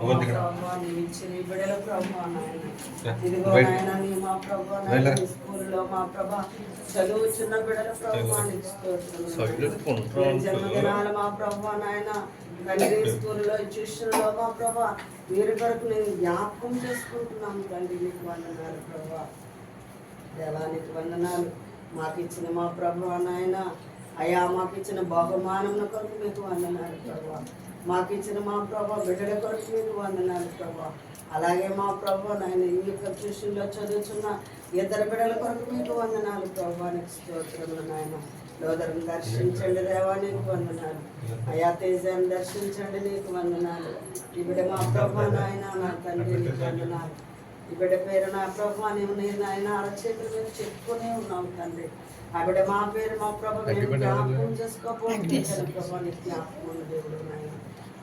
బిడ్డల ప్రభావ నాయన ఇదిగో నాయన నీ మా ప్రభావ నాయన స్కూల్లో మా ప్రభా చదువుచున్న బిడ్డల ప్రభావానికి జన్మదినాలు మా ప్రభావ నాయన తండ్రి స్కూల్లో ట్యూషన్లో మా ప్రభా వీరి కొరకు నేను జ్ఞాపకం చేసుకుంటున్నాను తండ్రి నీకు వందనాలు ప్రభా దేవానికి వందనాలు మాకు ఇచ్చిన మా ప్రభావ నాయన అయా మాకు ఇచ్చిన బహుమానం కొరకు మీకు వందనాలు ప్రభా మాకు ఇచ్చిన మా ప్రభా బిడ్డల కొరకు మీకు వందనాలు ప్రభా అలాగే మా ప్రభా నాయన ఈ యొక్క ట్యూషన్లో చదువుతున్న ఇద్దరు బిడ్డల కొరకు మీకు వందనాలు ప్రభానికి స్తోత్రములు నాయన సోదరుని దర్శించండి దేవా నీకు వందనాలు అయా తేజాన్ని దర్శించండి నీకు వందనాలు ఈ బిడ్డ మా ప్రభా నాయన నా తండ్రి నీకు వందనాలు ఈ బిడ్డ పేరు నా ప్రభా నీవు నేను ఆయన అరచేతులు మీద చెప్పుకునే ఉన్నావు తండ్రి ఆ బిడ్డ మా పేరు మా ప్రభా మేము జ్ఞాపకం చేసుకోకపోతే ప్రభా నీకు జ్ఞాపకం ఉన్న దేవుడు నాయన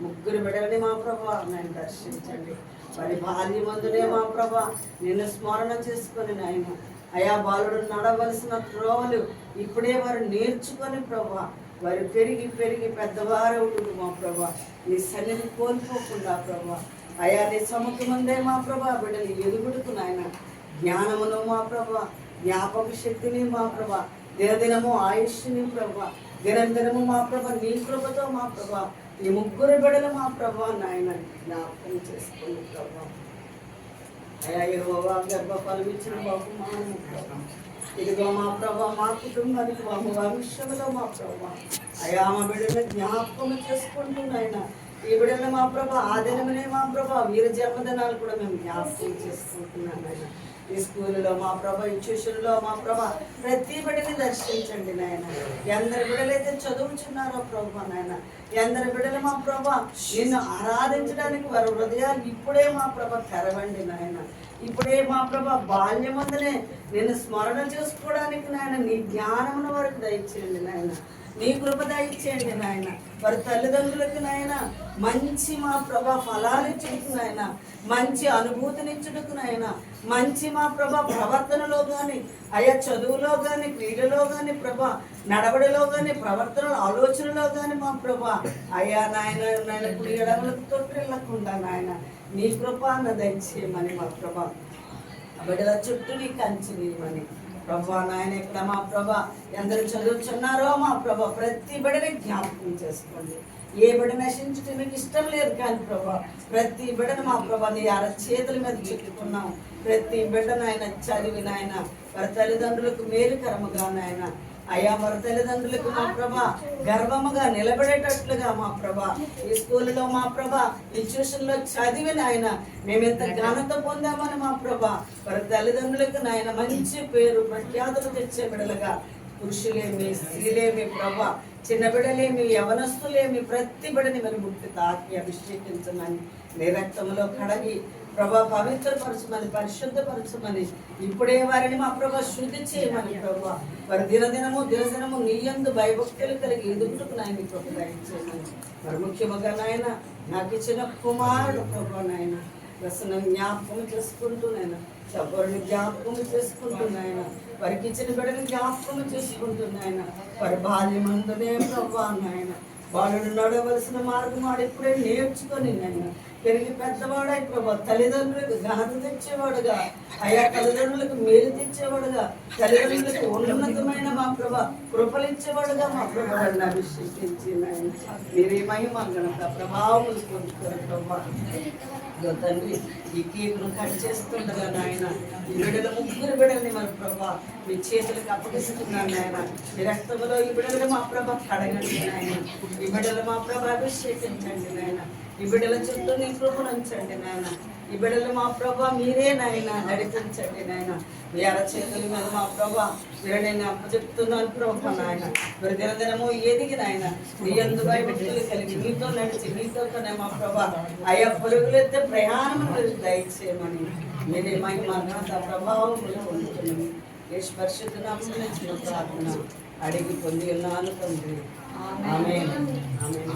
ముగ్గురు బిడ్డలని మా ప్రభా నేను దర్శించండి వారి బాల్య మందునే మా ప్రభా నిన్ను స్మరణ చేసుకొని నాయన అయా బాలుడు నడవలసిన త్రోవలు ఇప్పుడే వారు నేర్చుకొని ప్రభా వారు పెరిగి పెరిగి పెద్దవారవుతుంది మా ప్రభా నీ సన్నిధి కోల్పోకుండా ప్రభా అయా నీ సముఖమందే మా ప్రభా బిడ్డలు ఎదుగుడుకు నాయన జ్ఞానమును మా ప్రభా జ్ఞాపక శక్తిని మా ప్రభా దినదినము ఆయుష్ని ప్రభా దినదినము మా ప్రభా నీ కృపతో మా ప్రభా ఈ ముగ్గురు బిడ్డలు మా ప్రభా నాయన జ్ఞాపకం చేసుకుని ప్రభా అయా యెహోవా గర్భఫలం ఇచ్చిన బహుమానము ప్రభా ఇదిగో మా ప్రభా మా కుటుంబానికి మా భవిష్యత్తులో మా ప్రభా అయా మా బిడ్డలు జ్ఞాపకం చేసుకుంటున్నాయన ఈ బిడ్డలు మా ప్రభా ఆ దినమనే మా ప్రభా వీరి జన్మదినాలు కూడా మేము జ్ఞాపకం చేసుకుంటున్నాం ఆయన ఈ స్కూల్లో మా ప్రభా ఈ ట్యూషన్లో మా ప్రభా ప్రతి బిడ్డని దర్శించండి నాయన ఎందరి బిడ్డలైతే చదువుచున్నారో ప్రభా నాయన ఎందరి బిడ్డలు మా ప్రభా నిన్ను ఆరాధించడానికి వారి హృదయాలు ఇప్పుడే మా ప్రభా తెరవండి నాయన ఇప్పుడే మా ప్రభా బాల్యమందునే నిన్ను స్మరణ చేసుకోవడానికి నాయన నీ జ్ఞానమును వరకు దయచేయండి నాయన నీ కృప దయచేయండి నాయన వారి తల్లిదండ్రులకు నాయన మంచి మా ప్రభా ఫలాలు ఇచ్చుటకు నాయన మంచి అనుభూతినిచ్చుటకు నాయన మంచి మా ప్రభా ప్రవర్తనలో కానీ అయా చదువులో కానీ క్రీడలో కానీ ప్రభా నడవడిలో కానీ ప్రవర్తనలో ఆలోచనలో కానీ మా ప్రభా అయా నాయన నాయన కుడి ఎడమలకు తొట్టిల్లకుండా నాయన నీ కృప అన్న దయచేయమని మా ప్రభా బిడ్డల చుట్టూ నీ కంచి నీయమని ప్రభా నాయన ఇక్కడ మా ప్రభా ఎందరు చదువుచున్నారో మా ప్రభా ప్రతి బిడ్డని జ్ఞాపకం చేసుకోండి ఏ బిడ్డ నశించడం మీకు ఇష్టం లేదు కానీ ప్రభా ప్రతి బిడ్డను మా ప్రభా నీ చేతుల మీద చెప్పుకున్నాం ప్రతి బిడ్డ నాయన చదివి నాయన వారి తల్లిదండ్రులకు మేలుకరముగా నాయన అయా మరి తల్లిదండ్రులకు మా ప్రభా గర్వముగా నిలబడేటట్లుగా మా ప్రభా ఈ స్కూల్లో మా ప్రభా ఈ ట్యూషన్లో చదివి నాయన మేము ఎంత ఘనత పొందామని మా ప్రభా మరి తల్లిదండ్రులకు నాయన మంచి పేరు ప్రఖ్యాతులు తెచ్చే బిడ్డలుగా పురుషులేమి స్త్రీలేమి ప్రభా చిన్న బిడ్డలేమి యవనస్తులేమి ప్రతి బిడ్డని మరి ముట్టి తాకి అభిషేకించమని నీ రక్తంలో కడగి ప్రభా పవిత్రపరచమని పరిశుద్ధపరచమని ఇప్పుడే వారిని మా ప్రభా శుద్ధి చేయమని ప్రభా వారి దినదినము నీ యందు భయభక్తులు కలిగి ఎదుగుటకు నాయన కృప దయచేయమని మరి ముఖ్యముగా నాయన నాకు ఇచ్చిన కుమారుడు ప్రభా నాయన వ్యసనం జ్ఞాపకం చేసుకుంటూ నాయన సబ్బరుని జ్ఞాపకం చేసుకుంటున్నాయన వారికి ఇచ్చిన బిడ్డని జ్ఞాపకం చేసుకుంటున్నాయన వారి బాల్యమందునే ప్రభా నాయన వాళ్ళు నడవలసిన మార్గం వాడు ఇప్పుడే నేర్చుకొని నాయన పెరిగి పెద్దవాడై ప్రభా తల్లిదండ్రులకు ఘనత తెచ్చేవాడుగా అయా తల్లిదండ్రులకు మేలు తెచ్చేవాడుగా తల్లిదండ్రులకు ఉన్నతమైన మా ప్రభా కృపలిచ్చేవాడుగా మా ప్రభావాన్ని అభిషేకించి నాయన మీరే మహిమ ఘనత ప్రభావం పొందుతారు ప్రభా తండ్రి ఈ కేకును కట్ చేస్తుండగా నాయన ఈ బిడ్డల ముగ్గురు బిడ్డల్ని మన ప్రభా మీ చేతులకు అప్పగిస్తున్నాను నాయన మీ రక్తంలో ఈ బిడ్డలు మా ప్రభా కడగండి నాయన ఈ బిడ్డలు మా ప్రభా అభిషేకించండి నాయన ఈ బిడ్డల చుట్టూ నీ కృపణించండి నాయన ఈ బిడ్డలు మా ప్రభా మీరే నాయన నడిపించండి నాయన మీ అరచేతుల మీద మా ప్రభా మీరు నేను అప్పచెప్తున్నాను ప్రభా నాయన మీరు దినదినము ఎదిగి నాయన నీ యందు భయభక్తులు కలిగి నీతో నడిచి నీతోనే మా ప్రభా అయా పరుగులెత్తే ప్రయాణం దయచేయమని మీరే మహిమ ప్రభావం పొందుతున్నాను ఏ పరిశుద్ధ నామమున ప్రార్థన అడిగి పొంది ఉన్నాను తండ్రి ఆమేన్ ఆమేన్.